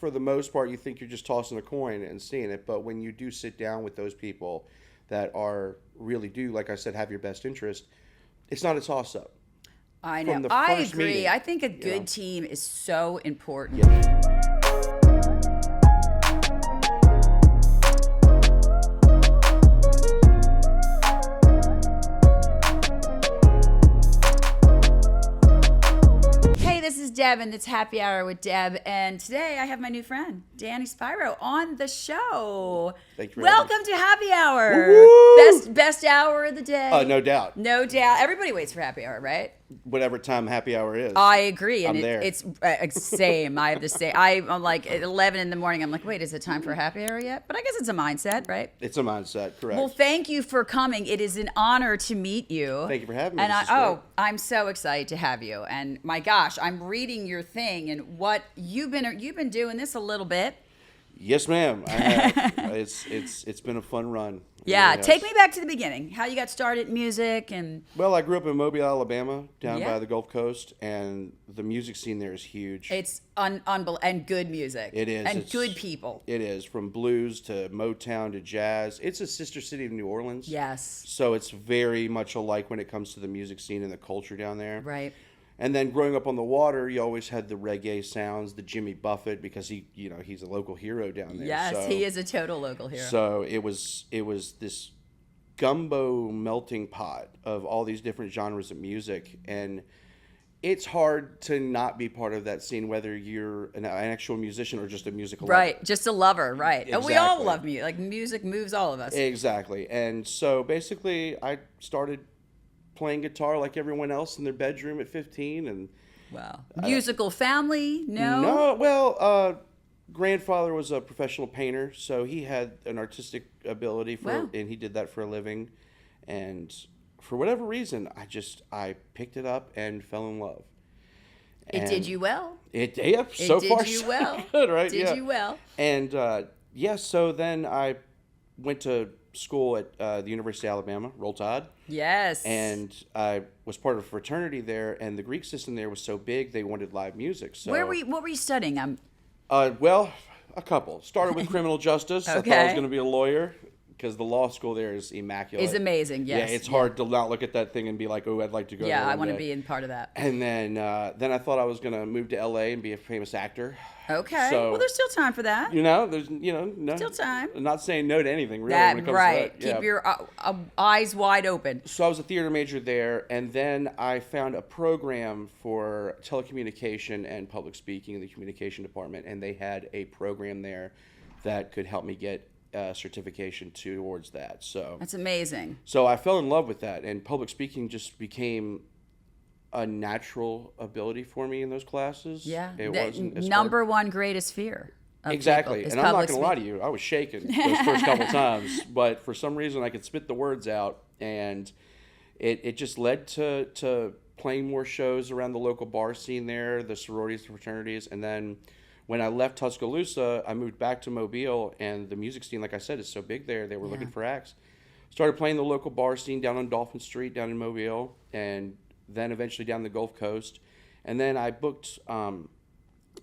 for the most part, you think you're just tossing a coin and seeing it. But when you do sit down with those people that are really do, like I said, have your best interest, it's not a toss up. I From know. the I first agree. meeting, I think a you good know. team is so important. Yeah. Hey, this is Deb, and it's Happy Hour with Deb. And today I have my new friend, Danny Spiro, on the show. Thank you for having me. Welcome to Happy Hour. Woo-hoo! Best hour of the day. No doubt. No doubt. Everybody waits for Happy Hour, right? Whatever time happy hour is. I agree, and I'm there. it's same. I have the same. I'm like at 11 in the morning. I'm like, wait, is it time for happy hour yet? But I guess it's a mindset, right? It's a mindset, correct. Well, thank you for coming. It is an honor to meet you. Thank you for having me. And This is great. I'm so excited to have you. And my gosh, I'm reading your thing and what you've been doing this a little bit. Yes, ma'am. I have. It's been a fun run. It Yeah, really has. take me back to the beginning. How you got started in music and Well, I grew up in Mobile, Alabama, down Yeah. by the Gulf Coast, and the music scene there is huge. it's unbelievable and good music. It is. And It's- good people. It is, from blues to Motown to jazz. It's a sister city of New Orleans. Yes. So it's very much alike when it comes to the music scene and the culture down there. Right. And then growing up on the water, you always had the reggae sounds, the Jimmy Buffett, because he's a local hero down there. Yes, so, he is a total local hero. So it was this gumbo melting pot of all these different genres of music, and it's hard to not be part of that scene, whether you're an actual musician or just a musical lover. Right, just a lover, right. And we all Exactly. love music. Like music moves all of us. Exactly. And so basically I started playing guitar like everyone else in their bedroom at 15, and Wow. Musical family? No. grandfather was a professional painter, so he had an artistic ability Wow. and he did that for a living. And for whatever reason, I picked it up and fell in love. It did you well. So did far you so well. good, right? Did Yeah. you well. And so then I went to school at the University of Alabama, Roll Tide. Yes. And I was part of a fraternity there, and the Greek system there was so big they wanted live music. So what were you studying? well, a couple. Started with criminal justice. I thought I was Okay. going to be a lawyer because the law school there is immaculate. Is amazing, yes. Yeah, it's hard to not look at that thing and be like, oh, I'd like to go there Yeah, I one want to day. be in part of that. And then I thought I was going to move to LA and be a famous actor. Okay. So, Well, there's still time for that. there's no, Still time. I'm not saying no to anything really when That it comes right. to that. Keep your eyes wide open. So I was a theater major there, and then I found a program for telecommunication and public speaking in the communication department, and they had a program there that could help me get certification towards that. So That's amazing. I fell in love with that, and public speaking just became a natural ability for me in those classes. Yeah. It The wasn't as number one greatest fear. Of Exactly. people is And I'm not public going to lie to speaking. you. I was shaking those first couple times, but for some reason I could spit the words out, and it just led to playing more shows around the local bar scene there, the sororities, the fraternities. And then when I left Tuscaloosa, I moved back to Mobile, and the music scene, like I said, is so big there. They were looking for acts. Started playing the local bar scene down on Dolphin Street down in Mobile, and then eventually down the Gulf Coast. And then I booked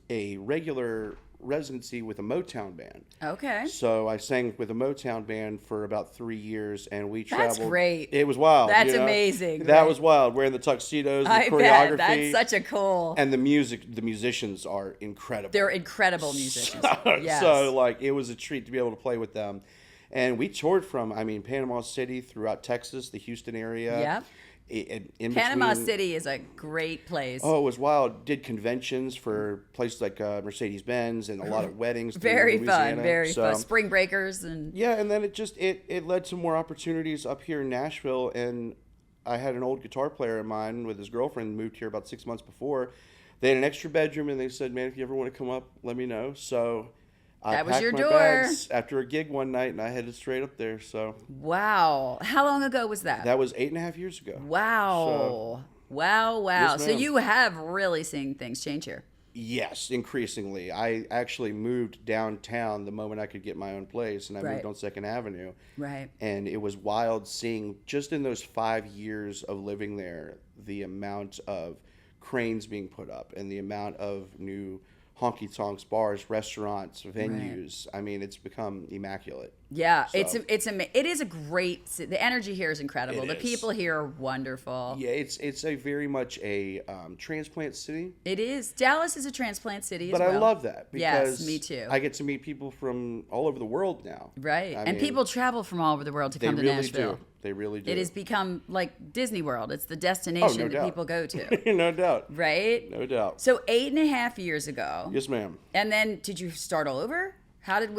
a regular residency with a Motown band. Okay. So I sang with a Motown band for about 3 years, and we That's traveled. great. It was wild. That's amazing, That right? was wild. Wearing the tuxedos, the I choreography, bet. That's such a cool. and the music. The musicians are incredible. They're incredible musicians. Yes. So like it was a treat to be able to play with them, and we toured from Panama City throughout Texas, the Houston area. Yep. In Panama between- City is a great place. Oh, it was wild. Did conventions for places like Mercedes-Benz and a lot of weddings. through Very Louisiana. fun. Very So, fun. Spring breakers and Yeah, and then it led to more opportunities up here in Nashville, and I had an old guitar player of mine with his girlfriend, moved here about 6 months before. They had an extra bedroom, and they said, man, if you ever want to come up, let me know. So I That was packed your my door. bags after a gig one night, and I headed straight up there. So wow. How long ago was that? that was 8.5 years ago. Wow. Wow. Yes, So ma'am. you have really seen things change here. Yes, increasingly. I actually moved downtown the moment I could get my own place, and I Right. moved on 2nd Avenue. Right. And it was wild seeing, just in those 5 years of living there, the amount of cranes being put up and the amount of new honky tonks, bars, restaurants, venues. I mean, it's become immaculate. Yeah, So, it is a great. The energy here is incredible. It The is. people here are wonderful. yeah, it's a very much a transplant city. It is. Dallas is a transplant city But as well. I love that Yes, because me too. I get to meet people from all over the world now. Right, I and mean, people travel from all over the world to they come to really Nashville. do. They really do. It has become like Disney World. It's the destination no that doubt. people go to. No doubt. Right? No doubt. So 8.5 years ago. Yes, ma'am. And then did you start all over? Did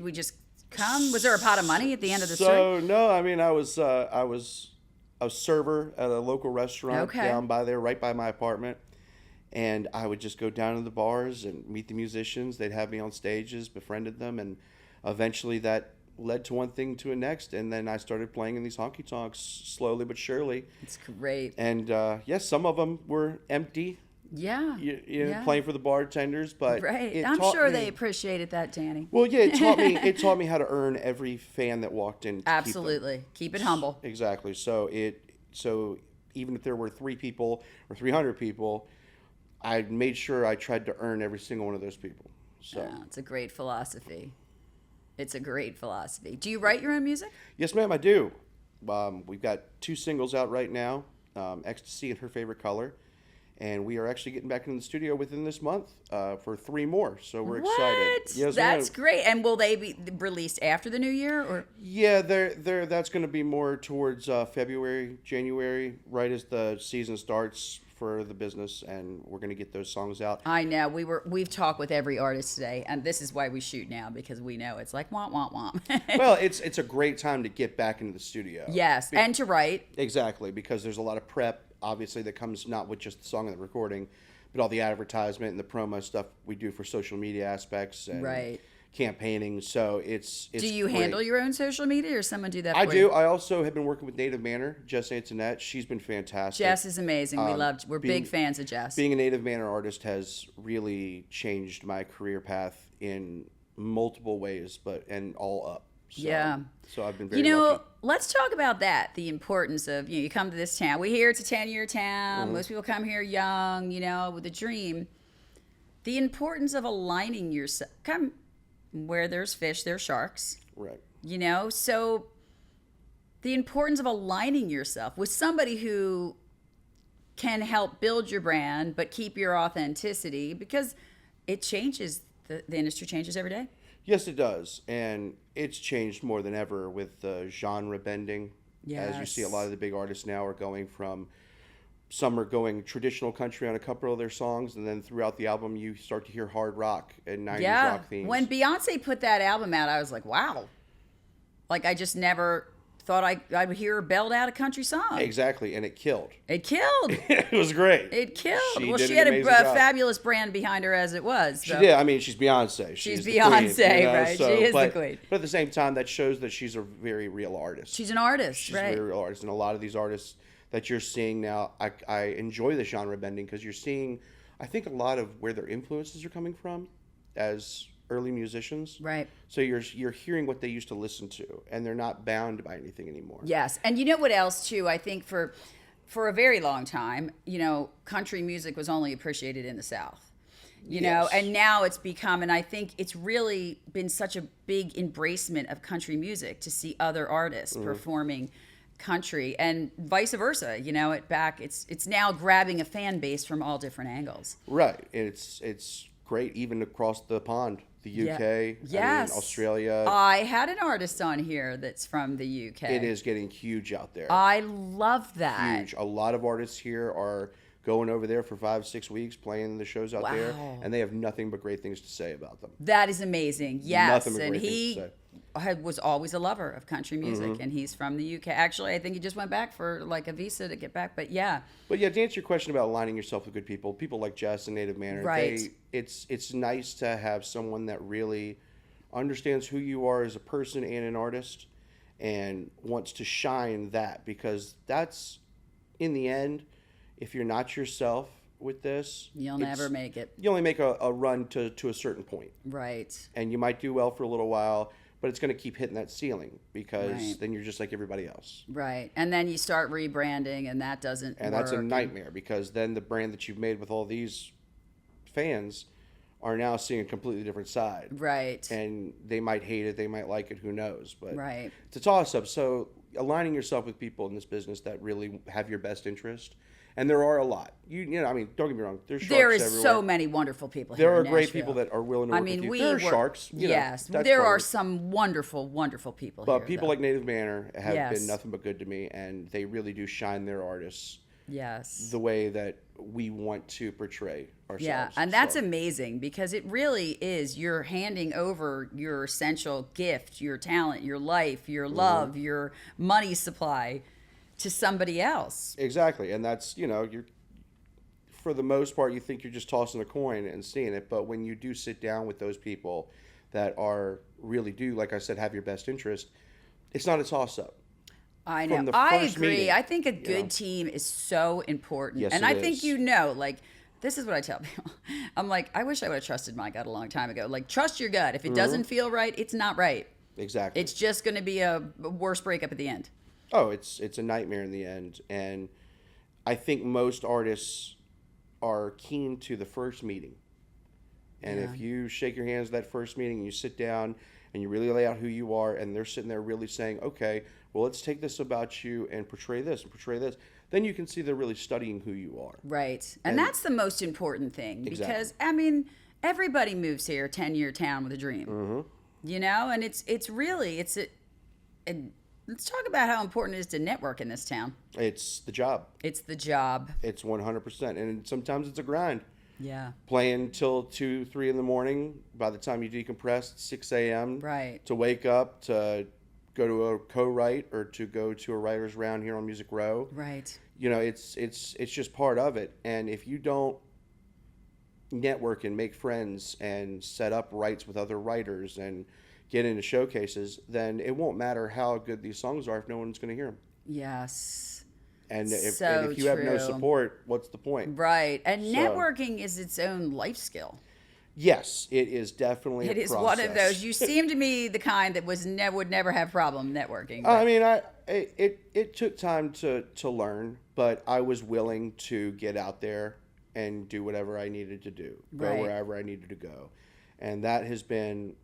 we just come? Was there a pot of money at the end of the story? So no, I mean I was a server at a local restaurant Okay. down by there, right by my apartment, and I would just go down to the bars and meet the musicians. They'd have me on stages, befriended them, and eventually that led to one thing to a next, and then I started playing in these honky tonks slowly but surely. It's great. And yes, some of them were empty, Yeah. you know, Yeah. playing for the bartenders, but Right. it I'm taught sure me- they appreciated that, Danny. Well, yeah, it taught me how to earn every fan that walked in. To keep them. Absolutely. Keep it humble. Exactly. So even if there were 3 people or 300 people, I made sure I tried to earn every single one of those people. So Yeah, it's a great philosophy. It's a great philosophy. Do you write your own music? yes, ma'am, I do. We've got 2 singles out right now, "Ecstasy" and "Her Favorite Color," and we are actually getting back into the studio within this month for 3 more. So we're excited. What? Yes, That's ma'am. great. And will they be released after the new year or? Yeah, that's going to be more towards February, January, right as the season starts for the business, and we're going to get those songs out. I know we've talked with every artist today, and this is why we shoot now, because we know it's like womp womp womp. Well, it's a great time to get back into the studio. Yes, and to write. Exactly, because there's a lot of prep, obviously, that comes not with just the song and the recording, but all the advertisement and the promo stuff we do for social media aspects and Right. campaigning. So it's Do you great. handle your own social media, or someone do that? I for do. You? I also have been working with Native Manor, Jess Antoinette. She's been fantastic. Jess is amazing. We're being- big fans of Jess. Being a Native Manor artist has really changed my career path in multiple ways, and all up. So, Yeah. So I've been very You know, lucky. let's talk about that. The importance of, you come to this town. We hear it's a 10-year town. Mm-hmm. Most people come here young, with a dream. The importance of aligning yourself. Come where there's fish, there's sharks. Right. So the importance of aligning yourself with somebody who can help build your brand but keep your authenticity, because it changes. The industry changes every day. Yes, it does, and it's changed more than ever with the genre bending. As you see, a Yes. lot of the big artists now are going from. Some are going traditional country on a couple of their songs, and then throughout the album, you start to hear hard rock and 90s Yeah. rock themes. When Beyonce put that album out, I was like, wow. Like, I just never thought I would hear her belt out a country song. Exactly, and it killed. It killed. It was great. It killed. Well, did she an had a amazing job. fabulous brand behind her as it was. She so. did. I mean, she's Beyonce. She's the Beyonce, queen, right? She is the queen. But at the same time, that shows that she's a very real artist. She's an artist, She's right? a very real artist, and a lot of these artists that you're seeing now, I enjoy the genre bending because you're seeing, I think, a lot of where their influences are coming from as early musicians. Right. So you're hearing what they used to listen to, and they're not bound by anything anymore. Yes. And you know what else, too? I think for a very long time, country music was only appreciated in the South. You know, Yes. and now it's become, and I think it's really been such a big embracement of country music to see other artists performing country, and vice versa. It's now grabbing a fan base from all different angles. Right. It's great even across the pond. The UK, Yes. Australia. I had an artist on here that's from the UK. It is getting huge out there. I love that. Huge. A lot of artists here are going over there for 5-6 weeks, playing the shows out there, Wow. and they have nothing but great things to say about them. That is amazing. Yes. Nothing but And great things he to say. was always a lover of country music, and he's from the UK. Actually, I think he just went back for like a visa to get back. But yeah, But yeah, to answer your question about aligning yourself with good people like Jess and Native Manor, Right. It's nice to have someone that really understands who you are as a person and an artist, and wants to shine that, because that's, in the end, if you're not yourself with this, you'll never make it. you only make a run to a certain point, Right. and you might do well for a little while, but it's going to keep hitting that ceiling, because Right. then you're just like everybody else. Right. And then you start rebranding, and that doesn't And work. that's a nightmare, because then the brand that you've made with all these fans are now seeing a completely different side. Right. And they might hate it, they might like it, who knows? But Right. it's a toss-up. So aligning yourself with people in this business that really have your best interest, and there are a lot. You know, I mean, don't get me wrong. There's sharks There is everywhere. so many wonderful people here. There are in great Nashville. people that are willing to work with you. There are sharks. You know, yes, that's there part are of it. some wonderful, wonderful people But here. people though. like Native Manor have Yes. been nothing but good to me, and they really do shine their artists yes. the way that we want to portray ourselves. Yeah, and that's So, amazing because it really is. You're handing over your essential gift, your talent, your life, your love, your money supply to somebody else. exactly, and that's, you know, you're, for the most part, you think you're just tossing a coin and seeing it, but when you do sit down with those people that are really do, like I said, have your best interest, it's not a toss-up. I From know. the I first agree. meeting, I think a you good know. team is so important. Yes, and it I think is. you know, like, this is what I tell people. I'm like, I wish I would have trusted my gut a long time ago. Like, trust your gut. If it doesn't feel right, it's not right. Exactly. It's just going to be a worse breakup at the end. Oh, it's a nightmare in the end, and I think most artists are keen to the first meeting. And Yeah. if you shake your hands at that first meeting, and you sit down and you really lay out who you are, and they're sitting there really saying, okay, well, let's take this about you and portray this and portray this, then you can see they're really studying who you are. Right. And that's the most important thing because, Exactly. I mean, everybody moves here, 10-year town with a dream. Mm-hmm. You know, and it's really, and let's talk about how important it is to network in this town. It's the job. It's the job. It's 100%. And sometimes it's a grind. Yeah. Playing till 2, 3 in the morning. By the time you decompress, it's 6 a.m. Right. To wake up, to go to a co-write or to go to a writer's round here on Music Row. Right. You know, it's just part of it. And if you don't network and make friends and set up rights with other writers and get into showcases, then it won't matter how good these songs are if no one's going to hear them. Yes. And So if you have no true. support, what's the point? Right. And So- networking is its own life skill. Yes, it is definitely It a is process. one of those. You seem to me the kind that would never have problem networking. I mean, it took time to learn, but I was willing to get out there and do whatever I needed to do, go Right. wherever I needed to go. And that has been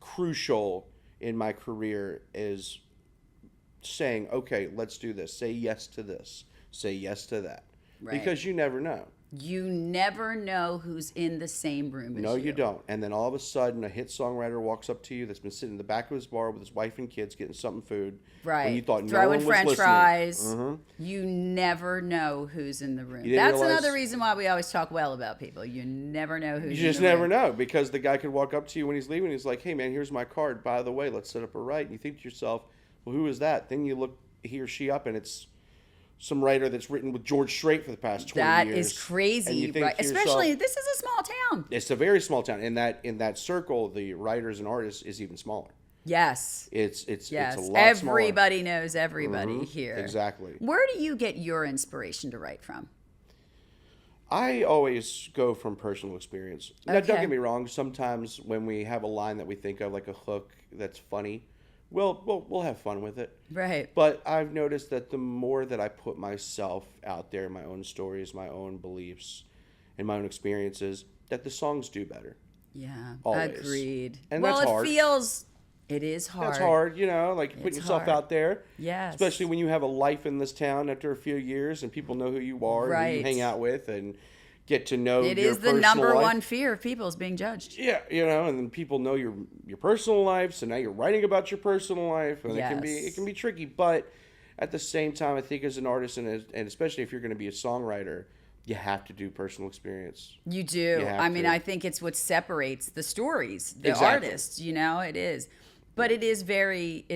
crucial in my career, is saying, okay, let's do this. Say yes to this. Say yes to that. Right. Because you never know. You never know who's in the same room as No, you. you don't. And then all of a sudden, a hit songwriter walks up to you that's been sitting in the back of his bar with his wife and kids getting something food. Right. When you thought no Throwing one was French listening. fries. Mhm. You never know who's in the room. You didn't That's realize- another reason why we always talk well about people. You never know who's You in just the never room. know, because the guy could walk up to you when he's leaving. He's like, hey, man, here's my card. By the way, let's set up a write. And you think to yourself, well, who is that? Then you look he or she up, and it's some writer that's written with George Strait for the past 20 That years. is crazy, And you think right? to yourself, Especially, this is a small town. it's a very small town. In that circle, the writers and artists is even smaller. Yes. It's Yes. a lot smaller. Everybody knows everybody here. Exactly. Where do you get your inspiration to write from? I always go from personal experience. Now, don't Okay. get me wrong. Sometimes when we have a line that we think of, like a hook that's funny, we'll have fun with it. Right. But I've noticed that the more that I put myself out there, my own stories, my own beliefs, and my own experiences, that the songs do better. Yeah. Always. Agreed. And well, that's hard. it is hard. That's hard, you know, like putting It's yourself hard. out there. Yes. Especially when you have a life in this town after a few years and people know who you are and who you Right. hang out with and get to know It your is the personal number life. one fear of people is being judged. Yeah, you know, and then people know your personal life, so now you're writing about your personal life, and Yes. it can be tricky. But at the same time, I think as an artist and especially if you're going to be a songwriter, you have to do personal experience. You do. You have I mean, to. I think it's what separates the stories, the Exactly. artists, you know, it is. But it is very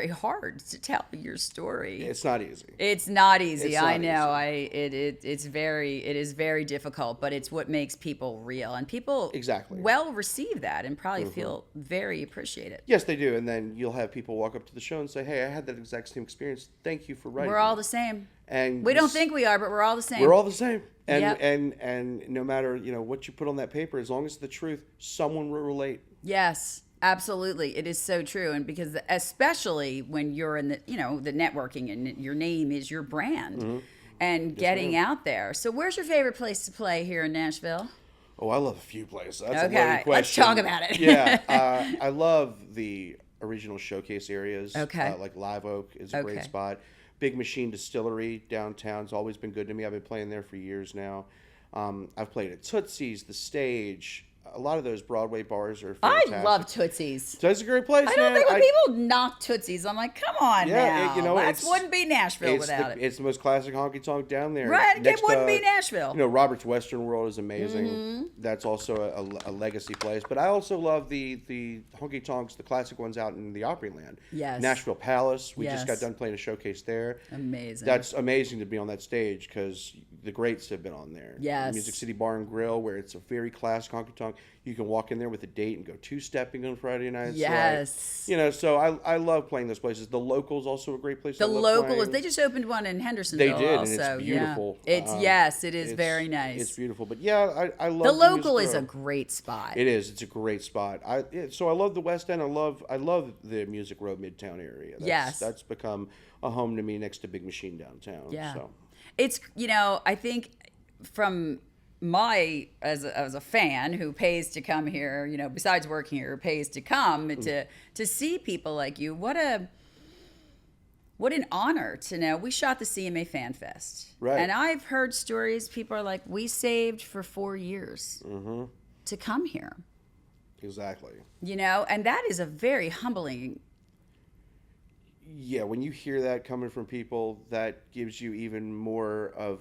hard to tell your story. It's not easy. It's not easy. It's I not know. easy. It is very difficult, but it's what makes people real, and people Exactly. well receive that and probably feel very appreciated. Yes, they do. And then you'll have people walk up to the show and say, "Hey, I had that exact same experience. Thank you for writing." We're all it." the same. And We you don't s- think we are, but we're all the same. We're all the same. And Yep. and no matter, what you put on that paper, as long as it's the truth, someone will relate. Yes, absolutely. It is so true. And because especially when you're in the networking and your name is your brand Mm-hmm. and getting out there. So where's your favorite place to play here in Nashville? Oh, I love a few places. That's a Okay, loaded question. let's talk about it. Yeah, I love the original showcase areas. Okay. Like Live Oak is a great Okay. spot. Big Machine Distillery downtown's always been good to me. I've been playing there for years now. I've played at Tootsie's, The Stage. A lot of those Broadway bars are fantastic. I love Tootsie's. That's a great place, I don't man. think when people knock Tootsie's, I'm like, come on now. You know, That wouldn't be Nashville it's without it. It's the most classic honky tonk down there. Right, it Next, wouldn't be Nashville. You know, Robert's Western World is amazing. Mm-hmm. That's also a legacy place. But I also love the honky tonks, the classic ones out in the Opryland. Yes. Nashville Palace. We just got Yes. done playing a showcase there. Amazing. That's amazing to be on that stage because the greats have been on there. Yes. Music City Bar and Grill, where it's a very classic honky tonk. You can walk in there with a date and go two-stepping on Friday nights. Yes. Like, you know, so I love playing those places. The Local's also a great place. The I love Local playing. they just opened one in Hendersonville. They did, also. and it's beautiful. Yeah. It is It's very nice. It's beautiful, but yeah, I love The Local Music is a Row. great spot. It is. It's a great spot. So I love the West End. I love the Music Row Midtown area. Yes. That's become a home to me next to Big Machine downtown. Yeah. So. It's, I think from as a fan who pays to come here, besides working here, pays to come to see people like you, what an honor to know. We shot the CMA Fan Fest. Right. And I've heard stories, people are like, we saved for 4 years to come here. Exactly. And that is a very humbling. Yeah, when you hear that coming from people, that gives you even more of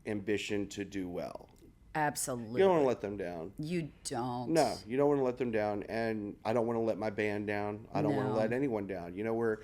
ambition to do well. Absolutely. You don't want to let them down. You don't. No, you don't want to let them down, and I don't want to let my band down. I don't want to No. let anyone down. We're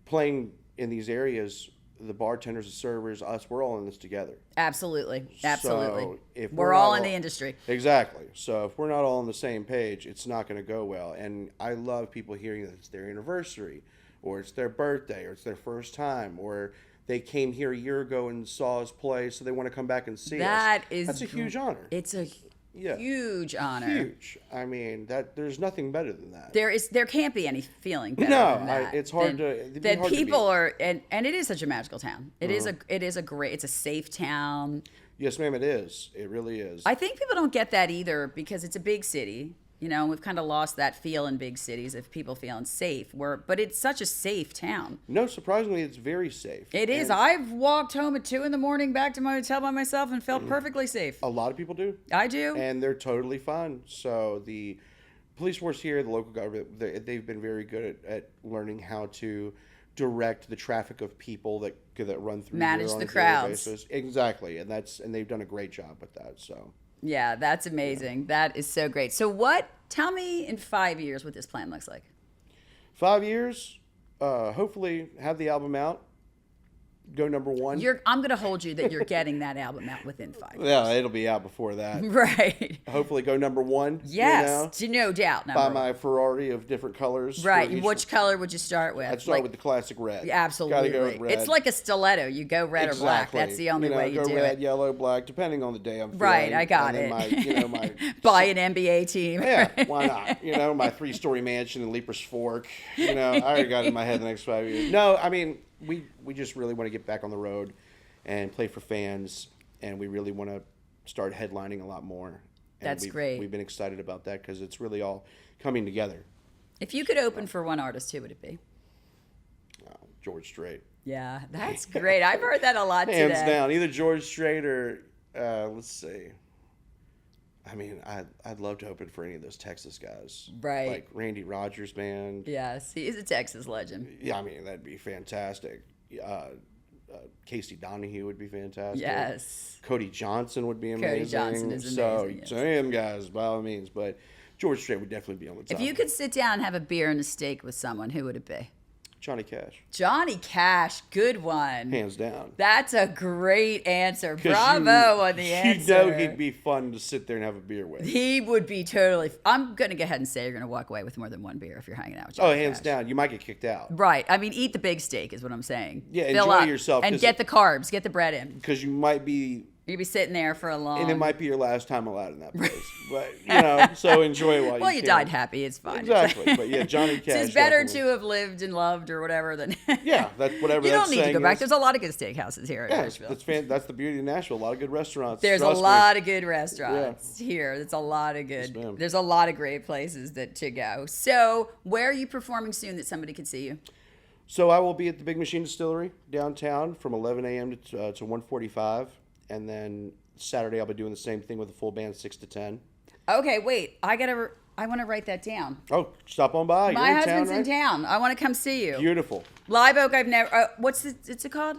playing in these areas, the bartenders, the servers, us, we're all in this together. Absolutely. So if we're all in the industry. Exactly. So if we're not all on the same page, it's not going to go well. And I love people hearing that it's their anniversary, or it's their birthday, or it's their first time, or they came here a year ago and saw us play, so they want to come back and see us. That's a huge honor. It's a huge honor. Huge. I mean, there's nothing better than that. There can't be any feeling better than that. It's hard it'd to people beat. are and it is such a magical town. It's a safe town. Yes, ma'am, it is. It really is. I think people don't get that either because it's a big city. We've kind of lost that feel in big cities of people feeling safe. But it's such a safe town. No, surprisingly, it's very safe. It is. I've walked home at 2 a.m. back to my hotel by myself and felt perfectly safe. A lot of people do. I do. And they're totally fine. So the police force here, the local government, they've been very good at learning how to direct the traffic of people that run through Manage here on the a daily crowds. basis. Exactly, and they've done a great job with that. So. Yeah, that's amazing. Yeah. That is so great. So tell me in 5 years what this plan looks like. 5 years, hopefully have the album out, go number one. I'm going to hold you that you're getting that album out within 5 years. Yeah, it'll be out before that. Right. Hopefully go number one. Yes, no doubt. Buy my Ferrari of different colors. Right. Which color would you start with? I'd start with the classic red. Absolutely. Gotta go with red. It's like a stiletto. You go red or black. That's the only way you do red, it. yellow, black, depending on the day I'm feeling. Right, I got it. Buy an NBA team. Yeah, why not? My 3-story mansion in Leaper's Fork. I already got it in my head the next 5 years. No, I mean, we just really want to get back on the road and play for fans, and we really want to start headlining a lot more. And great. We've been excited about that because it's really all coming together. If you could open for one artist, who would it be? George Strait. Yeah, that's great. I've heard that a lot today. Hands down, either George Strait or let's see. I mean, I'd love to open for any of those Texas guys. Right. Like Randy Rogers Band. Yes, he is a Texas legend. Yeah, I mean, that'd be fantastic. Casey Donahue would be fantastic. Yes. Cody Johnson would be amazing. Cody Johnson is amazing. So them guys, by all means. But George Strait would definitely be on the top. If you could sit down and have a beer and a steak with someone, who would it be? Johnny Cash. Johnny Cash, good one. Hands down. That's a great answer. Bravo on the answer. You know he'd be fun to sit there and have a beer with. He would be totally. I'm going to go ahead and say you're going to walk away with more than one beer if you're hanging out with Johnny Hands Cash. down. You might get kicked out. Right. I mean, eat the big steak is what I'm saying. Yeah, Fill enjoy up yourself. and get the carbs, get the bread in. Because you might be You'll be sitting there for a long. And it might be your last time allowed in that place, but so enjoy while you well, you can. died happy. It's fine. Exactly, but yeah, Johnny Cash. So it's better definitely. to have lived and loved or whatever than. Yeah, that's whatever. You that don't need to saying go back. is. There's a lot of good steakhouses here in Yeah, Nashville. that's the beauty of Nashville. A lot of good restaurants. There's a Trust me. lot of good restaurants here. There's a lot of good. Yes, ma'am. There's a lot of great places to go. So where are you performing soon that somebody could see you? So I will be at the Big Machine Distillery downtown from 11 a.m. to 1:45, and then Saturday I'll be doing the same thing with a full band 6 to 10. Okay, wait. I want to write that down. Oh, stop on by. My You're husband's in in town, town. I want to come see you. right? Beautiful. Live Oak, I've never. What's it called?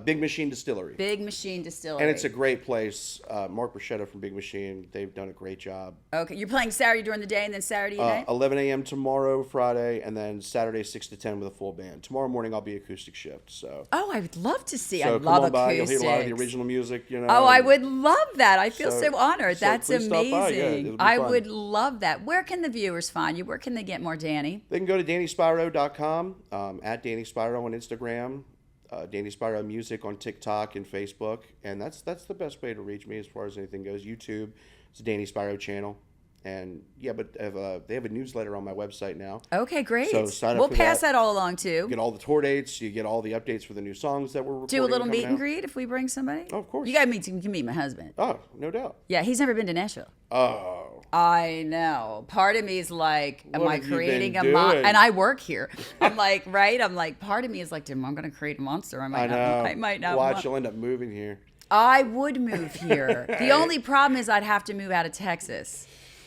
Big Machine Distillery. Big Machine Distillery. And it's a great place. Mark Bruschetta from Big Machine, they've done a great job. Okay, you're playing Saturday during the day and then Saturday night? 11 a.m. tomorrow, Friday, and then Saturday 6 to 10 with a full band. Tomorrow morning I'll be acoustic shift. So Oh, I would love to see. so I come love on by. You'll acoustics. hear a lot of the original music. Oh, I and- would love that. I feel so honored. so That's please stop by. Yeah, amazing. it'll be I fun. would love that. Where can the viewers find you? Where can they get more Danny? They can go to DannySpiro.com, at Danny Spiro on Instagram, Danny Spiro Music on TikTok and Facebook, and that's the best way to reach me as far as anything goes. YouTube, it's the Danny Spiro channel, and yeah, but they have a newsletter on my website now. Okay, great. So sign up we'll for pass that. that all along too. You get all the tour dates, you get all the updates for the new songs that we're recording. Do a little coming meet and out. greet if we bring somebody. Oh, of course. You can meet my husband. Oh, no doubt. Yeah, he's never been to Nashville. Oh, I know. Part of me is like, am What I have you creating a been monster? doing? And I work here. I'm like, right? I'm like, part of me is like, am I going to create a monster? I I might know. not. I might not. Watch, want- you'll end up moving here. I would move here. The only problem is I'd have to move out of Texas.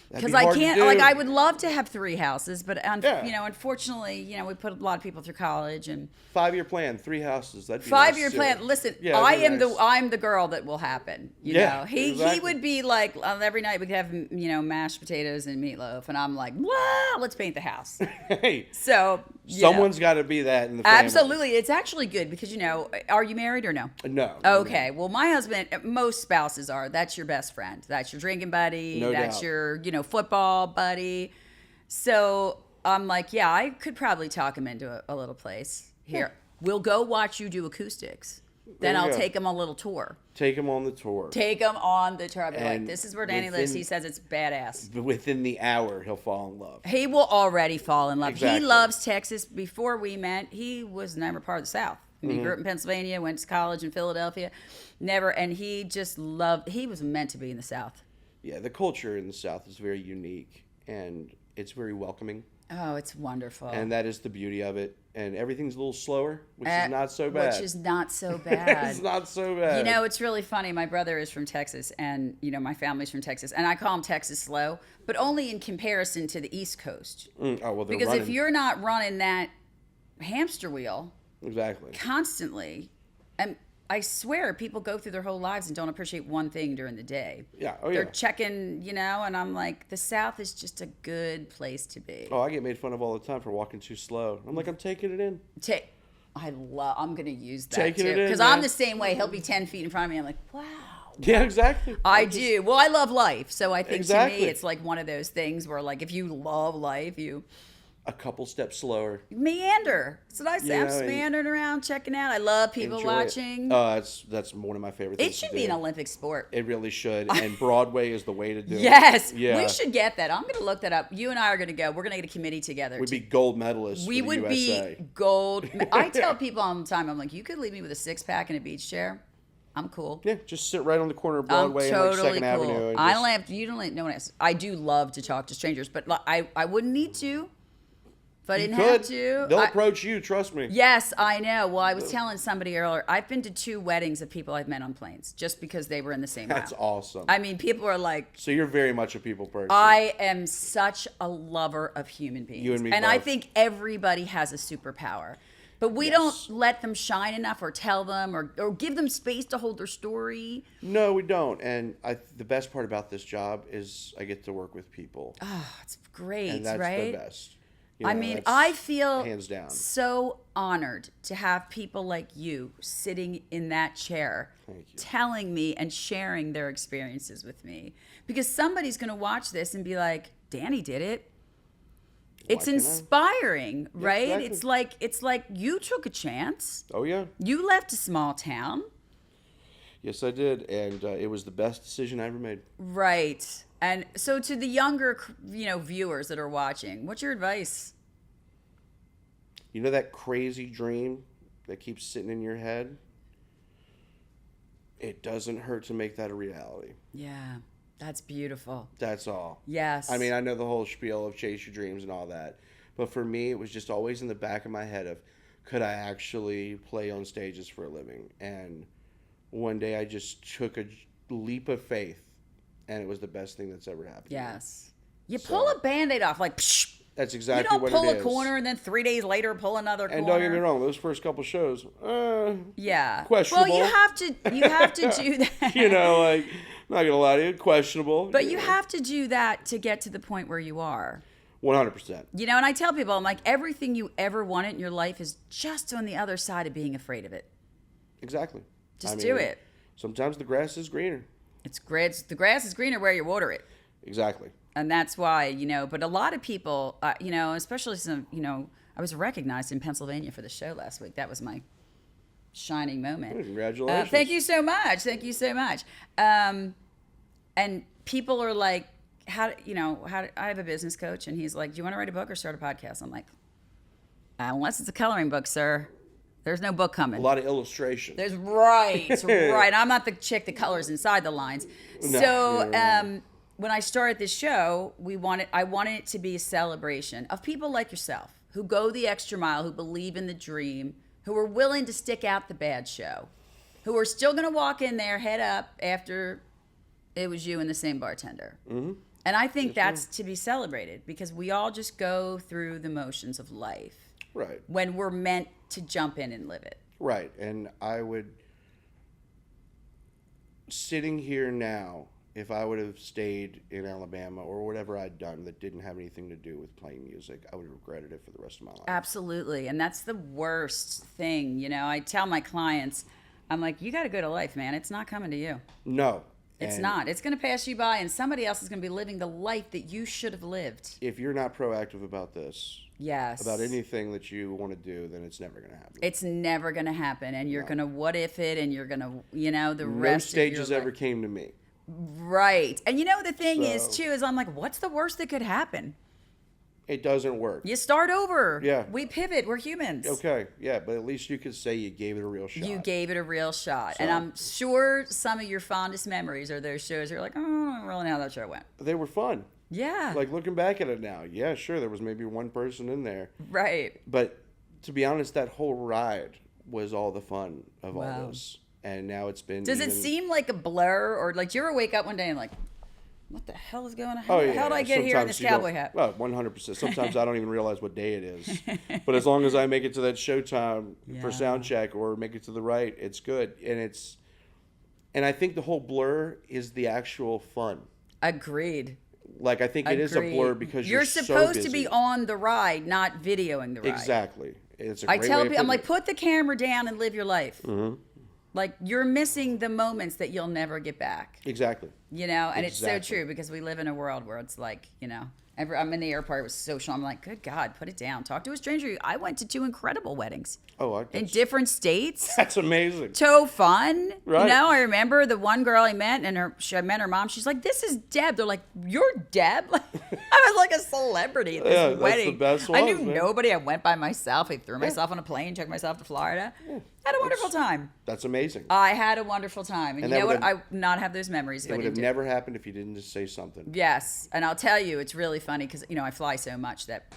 That'd Because be I hard to can't, do. like, I would love to have 3 houses, but Yeah. unfortunately, we put a lot of people through college and 5-year plan, 3 houses. That'd be 5-year nice, too. plan. Listen, Yeah, I that'd be am nice. I'm the girl that will happen. You Yeah, know, he exactly. would be like every night we could have mashed potatoes and meatloaf, and I'm like, wow, let's paint the house. Hey, So someone's got to be that in the family. absolutely, it's actually good because are you married or no? No. Okay, well, my husband, most spouses are. That's your best friend. That's your drinking buddy. No that's doubt. your, football buddy. So I'm like, yeah, I could probably talk him into a little place here. We'll go watch you do acoustics. Then There you I'll go. take him on a little tour. Take him on the tour. Take him on the tour. I'll be like, And this is where Danny lives. within- He says it's badass. Within the hour, he'll fall in love. He will already fall in love. Exactly. He loves Texas. Before we met, he was never part of the South. Mm-hmm. He grew up in Pennsylvania, went to college in Philadelphia. Never, and he just loved, he was meant to be in the South. Yeah, the culture in the South is very unique, and it's very welcoming, Oh, it's wonderful. and that is the beauty of it. And everything's a little slower, which is not so bad. Which is not so bad. It's not so bad. It's really funny. My brother is from Texas, and my family's from Texas, and I call him Texas slow, but only in comparison to the East Coast. Oh, well, they're Because running. if you're not running that hamster wheel Exactly. constantly, and I swear people go through their whole lives and don't appreciate one thing during the day. Yeah. Oh, They're yeah. checking, and I'm like, the South is just a good place to be. Oh, I get made fun of all the time for walking too slow. I'm like, I'm taking it in. I'm gonna use that Taking too it in, because I'm man. the same way. He'll be 10 feet in front of me. I'm like, wow. Yeah, exactly. I do. Well, I love life, so I think to Exactly. me it's like one of those things where, like, if you love life, you A couple steps slower. meander. That's what I say. I'm Yeah, just and- meandering around, checking out. I love people Enjoy it. watching. That's one of my favorite It things. should to be do. an Olympic sport. It really should, and Broadway is the way to do it. Yes, Yeah. we should get that. I'm going to look that up. You and I are going to go. We're going to get a committee together. We'd be gold medalists. we for the would USA. be gold. I tell people all the time, I'm like, you could leave me with a 6-pack and a beach chair. I'm cool. Yeah, just sit right on the corner of I'm Broadway totally and like Second cool. Avenue. And I just- don't have to, you don't. No one has. I do love to talk to strangers, but I wouldn't need to if I You didn't could. have to. They'll I- approach you. Trust me. Yes, I know. Well, I was telling somebody earlier. I've been to 2 weddings of people I've met on planes just because they were in the same That's aisle. awesome. I mean, people are like, So you're very much a people person. I am such a lover of human beings. You and me I both. think everybody has a superpower. But we Yes. don't let them shine enough or tell them or give them space to hold their story. No, we don't. And the best part about this job is I get to work with people, Oh, it's great, and that's right? the best. You I know, mean, that's I feel hands down. so honored to have people like you sitting in that chair Thank you. telling me and sharing their experiences with me. Because somebody's going to watch this and be like, Danny did it. It's can't I? inspiring, right? exactly. It's like you took a chance. Oh yeah, You left a small town. Yes, I did, and it was the best decision I ever made. Right. And so to the younger, viewers that are watching, what's your advice? You know that crazy dream that keeps sitting in your head? It doesn't hurt to make that a reality. Yeah, that's beautiful. That's all. Yes. I mean, I know the whole spiel of chase your dreams and all that. But for me, it was just always in the back of my head of, could I actually play on stages for a living? And one day I just took a leap of faith, and it was the best thing that's ever happened. Yes. You pull a Band-Aid off, like, psh. That's exactly what it is. You don't pull a corner and then 3 days later pull another corner. And don't get me wrong, those first couple shows, yeah, questionable. Well, you have to do that. Like, not gonna lie to you, questionable. But you have to do that to get to the point where you are. 100%. And I tell people, I'm like, everything you ever wanted in your life is just on the other side of being afraid of it. Exactly. Just do it. Sometimes the grass is greener. It's great. The grass is greener where you water it. Exactly. And that's why, but a lot of people, especially some, I was recognized in Pennsylvania for the show last week. That was my shining moment. Congratulations. Thank you so much. Thank you so much. And people are like, I have a business coach, and he's like, do you want to write a book or start a podcast? I'm like, unless it's a coloring book, sir. There's no book coming. A lot of illustration. There's right. I'm not the chick that colors inside the lines. No, so, when I started this show, I wanted it to be a celebration of people like yourself who go the extra mile, who believe in the dream, who are willing to stick out the bad show, who are still going to walk in there head up after it was you and the same bartender. Mm-hmm. And I think that's to be celebrated, because we all just go through the motions of life. Right. When we're meant to jump in and live it. Right. And sitting here now, if I would have stayed in Alabama or whatever I'd done that didn't have anything to do with playing music, I would have regretted it for the rest of my life. Absolutely. And that's the worst thing. I tell my clients, I'm like, you got a good life, man. It's not coming to you. No. It's not. It's going to pass you by, and somebody else is going to be living the life that you should have lived. If you're not proactive about this, yes, about anything that you want to do, then it's never going to happen. It's never going to happen, and you're going to what if it, and you're going to, the rest of your life. No stages ever came to me. Right. And the thing is, too, is I'm like, what's the worst that could happen? It doesn't work. You start over. Yeah. We pivot. We're humans. Okay. Yeah, but at least you could say you gave it a real shot. You gave it a real shot. So, and I'm sure some of your fondest memories are those shows you're like, oh, I don't really know how that show went. They were fun. Yeah. Like, looking back at it now, yeah, sure, there was maybe one person in there. Right. But to be honest, that whole ride was all the fun of all this. And now it's been. Does it seem like a blur, or like, do you ever wake up one day and like, what the hell is going on? How did I get here in this cowboy hat? Well, 100%. Sometimes I don't even realize what day it is. But as long as I make it to that showtime for sound check or make it to the right, it's good. And I think the whole blur is the actual fun. Agreed. Like, I think it is a blur because you're so supposed busy. to be on the ride, not videoing the ride. Exactly. It's a I great tell way people, I'm like, it. put the camera down and live your life. Mm-hmm. Like, you're missing the moments that you'll never get back. Exactly. And it's so true, because we live in a world where it's like, I'm in the airport, it was social. I'm like, good God, put it down. Talk to a stranger. I went to 2 incredible weddings. In different states. That's amazing. So fun. Right. I remember the one girl I met, and I met her mom. She's like, this is Deb. They're like, you're Deb? Like, I was like a celebrity at this wedding. That's the best I knew man. nobody. I went by myself. I threw myself on a plane, took myself to Florida. Yeah. Had a wonderful time. That's amazing. I had a wonderful time. And you know what? I would not have those memories if I It would didn't have never happened if you didn't just say something. Yes. And I'll tell you, it's really funny because, I fly so much that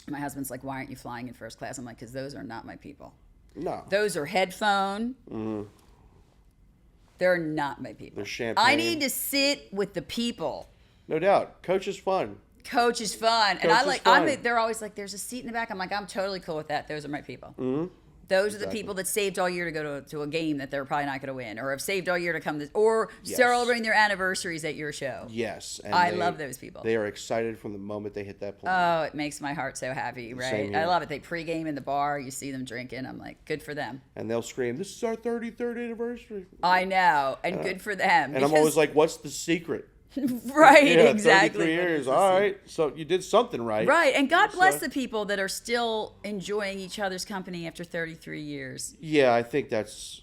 my husband's like, why aren't you flying in first class? I'm like, because those are not my people. No. Those are headphone. Mm-hmm. They're not my people. They're champagne. I need to sit with the people. No doubt. Coach is fun. Coach is fun. Coach is fun. They're always like, there's a seat in the back. I'm like, I'm totally cool with that. Those are my people. Mm-hmm. Those are the people that saved all year to go to a game that they're probably not going to win, or have saved all year to come or celebrating their anniversaries at your show. Yes. And I love those people. They are excited from the moment they hit that plane. Oh, it makes my heart so happy, right? Same here. I love it. They pregame in the bar. You see them drinking. I'm like, good for them. And they'll scream, this is our 33rd anniversary. I know. And good for them. And I'm always like, what's the secret? Right, yeah, exactly. 33 years. All right. So you did something right. Right. And God bless the people that are still enjoying each other's company after 33 years. Yeah, I think that's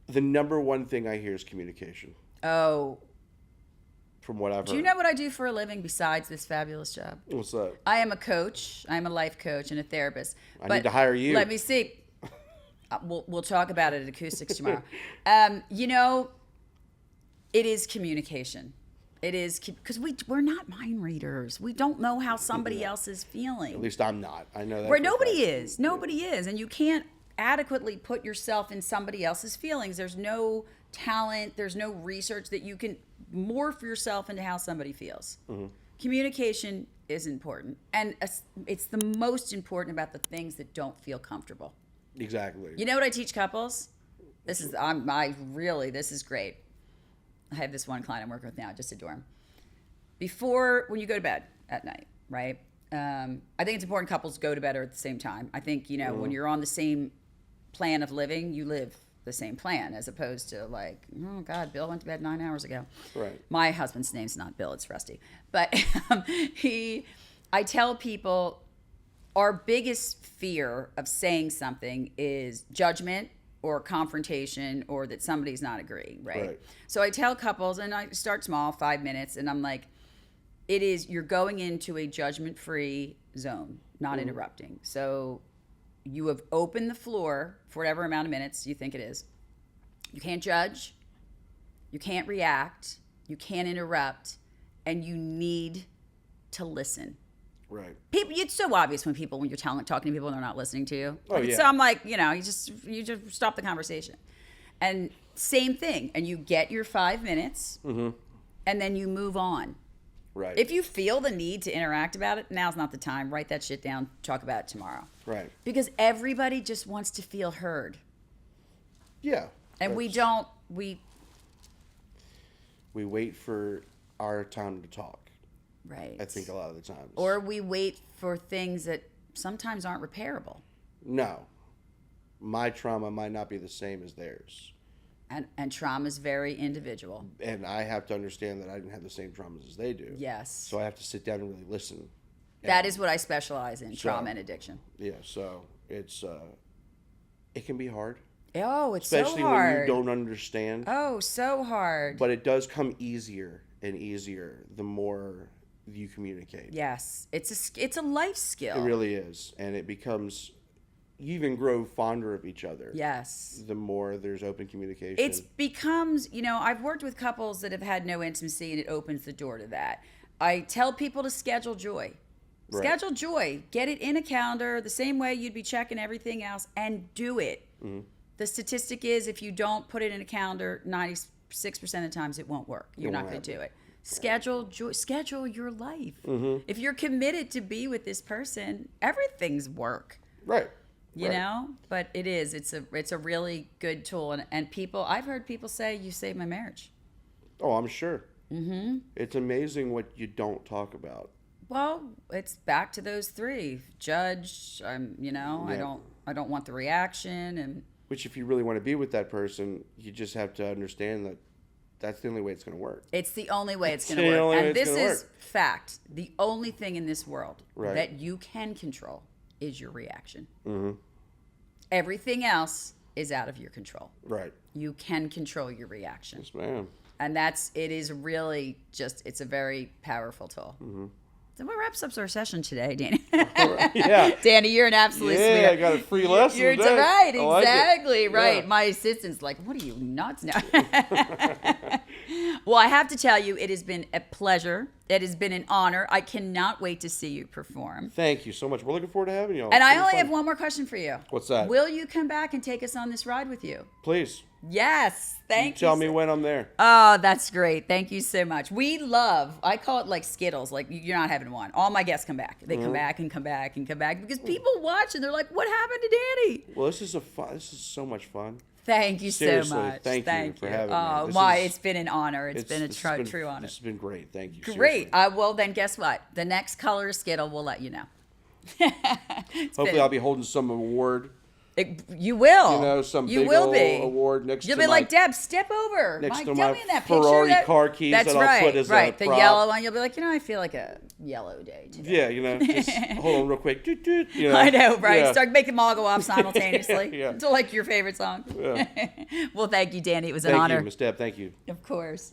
The number one thing I hear is communication. Oh, From what I've heard. do you know what I do for a living besides this fabulous job? What's that? I am a coach. I'm a life coach and a therapist. I need to hire you. Let me see. We'll talk about it at Acoustics tomorrow. You know, it is communication. It is because we're not mind readers. We don't know how somebody else is feeling. At least I'm not. I know that. Where nobody is. Nobody is. And you can't adequately put yourself in somebody else's feelings. There's no talent. There's no research that you can morph yourself into how somebody feels. Mm-hmm. Communication is important. And it's the most important about the things that don't feel comfortable. Exactly. You know what I teach couples? This is this is great. I have this one client I'm working with now, just adore him. When you go to bed at night, right? I think it's important couples go to bed at the same time. I think, when you're on the same plan of living, you live the same plan, as opposed to like, oh God, Bill went to bed 9 hours ago. Right. My husband's name's not Bill, it's Rusty. But I tell people our biggest fear of saying something is judgment or confrontation, or that somebody's not agreeing, right? So I tell couples, and I start small, 5 minutes, and I'm like, you're going into a judgment-free zone, not interrupting. So you have opened the floor for whatever amount of minutes you think it is. You can't judge, you can't react, you can't interrupt, and you need to listen. Right. It's so obvious when you're talking to people and they're not listening to you. Oh, yeah. So I'm like, you just stop the conversation. And same thing. And you get your 5 minutes, and then you move on. Right. If you feel the need to interact about it, now's not the time. Write that shit down. Talk about it tomorrow. Right. Because everybody just wants to feel heard. Yeah. And we wait for our time to talk. Right. I think a lot of the times. Or we wait for things that sometimes aren't repairable. No. My trauma might not be the same as theirs. And trauma is very individual. And I have to understand that I didn't have the same traumas as they do. Yes. So I have to sit down and really listen. That is what I specialize in, trauma and addiction. Yeah, so it's it can be hard. Oh, it's especially so hard. When you don't understand. Oh, so hard. But it does come easier and easier the more you communicate. Yes, it's a life skill. It really is, and it becomes, you even grow fonder of each other. Yes. The more there's open communication. It becomes, I've worked with couples that have had no intimacy, and it opens the door to that. I tell people to schedule joy. Right. Schedule joy. Get it in a calendar the same way you'd be checking everything else, and do it. Mm-hmm. The statistic is if you don't put it in a calendar, 96% of the times it won't work. You're not going to do it. Schedule your life. Mm-hmm. If you're committed to be with this person, everything's work. Right. You know? But it's a really good tool. And I've heard people say, you saved my marriage. Oh, I'm sure. Mm-hmm. It's amazing what you don't talk about. Well, it's back to those three. Judge, I don't want the reaction. And which, if you really want to be with that person, you just have to understand that that's the only way it's going to work. It's the only way it's going to work. And this is fact. The only thing in this world that you can control is your reaction. Mm-hmm. Everything else is out of your control. Right. You can control your reaction. Yes, ma'am. And it is really it's a very powerful tool. Mm-hmm. So what wraps up our session today, Danny? Yeah. Danny, you're an absolute sweetheart. Yeah, I got a free lesson You're today. right, exactly, like right. Yeah. My assistant's like, what are you, nuts now? Well, I have to tell you, it has been a pleasure. It has been an honor. I cannot wait to see you perform. Thank you so much. We're looking forward to having you all. And I only have one more question for you. What's that? Will you come back and take us on this ride with you? Please. Yes. Thank you. Tell me when I'm there. Oh, that's great. Thank you so much. I call it like Skittles. Like, you're not having one. All my guests come back. They come back and come back and come back because people watch and they're like, what happened to Danny? Well, this is so much fun. Thank you Seriously, so much. Thank you for having me. Oh, it's been an honor. It's been a true honor. This has been great. Thank you. Great. Well, then guess what? The next color Skittle will let you know. Hopefully I'll be holding some award. You will. You know, some you big will old be. award next You'll to be my, like, Deb, step over. next Mike, to tell my me in that Ferrari picture. car keys That's that I'll right, put as a right. The prop. yellow one, you'll be like, I feel like a yellow day today. Yeah, you know, just hold on real quick. Doot, doot, you know. I know, right? Yeah. Start making them all go off simultaneously. Yeah. To like your favorite song. Yeah. Well, thank you, Danny. It was an Thank honor. you, Miss Deb. Thank you. Of course.